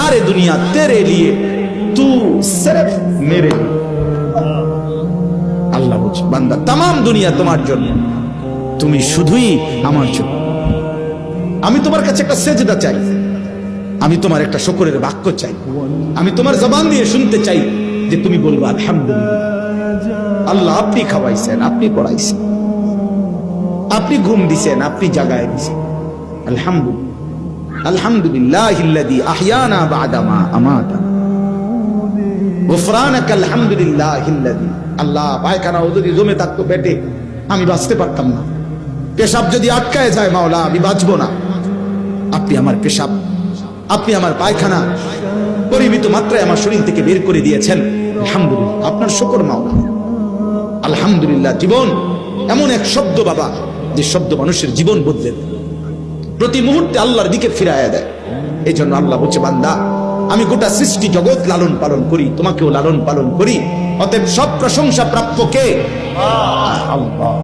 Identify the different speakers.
Speaker 1: सारे दुनिया तेरे लिए, तू सिर्फ मेरे लिए। আল্লাহ বলছে, বান্দা तमाम দুনিয়া তোমার জন্য, তুমি শুধুই আমার জন্য। আমি তোমার কাছে একটা সেজদা চাই, আমি তোমার একটা শুকরের বাক্য চাই, আমি তোমার জবান দিয়ে শুনতে চাই যে তুমি বলবা আলহামদুলিল্লাহ। আল্লাহ আপনি খাওয়াইছেন, আপনি পড়াইছেন, আপনি ঘুম দিছেন, আপনি জাগায় দিছেন, আলহামদুলিল্লাহ। আলহামদুলিল্লাহিল্লাযী আহইয়ানা বা'দা মা আমাতানা, গুফরানাকা আলহামদুলিল্লাহিল্লাযী। আল্লাহ, পায়খানা যদি জমে থাকতো পেটে, আমি বাঁচতে পারতাম না। পেশাব যদি আটকায় যায় মাওলা, আমি বাঁচবো না। আপনি আমার পেশাব, আপনি আমার পায়খানা পরিমিত মাত্রায় আমার শরীর থেকে বের করে দিয়েছেন, আলহামদুলিল্লাহ। আপনার শুকর মাওলা। আলহামদুলিল্লাহ জীবন এমন এক শব্দ বাবা, যে শব্দ মানুষের জীবন বদলে দেয়, প্রতি মুহূর্তে আল্লাহর দিকে ফিরাইয়া দেয়। এই জন্য আল্লাহ বলছে, বান্দা আমি গোটা সৃষ্টি জগৎ লালন পালন করি, তোমাকেও লালন পালন করি, অতএব সব প্রশংসা প্রাপ্য কে? আল্লাহ।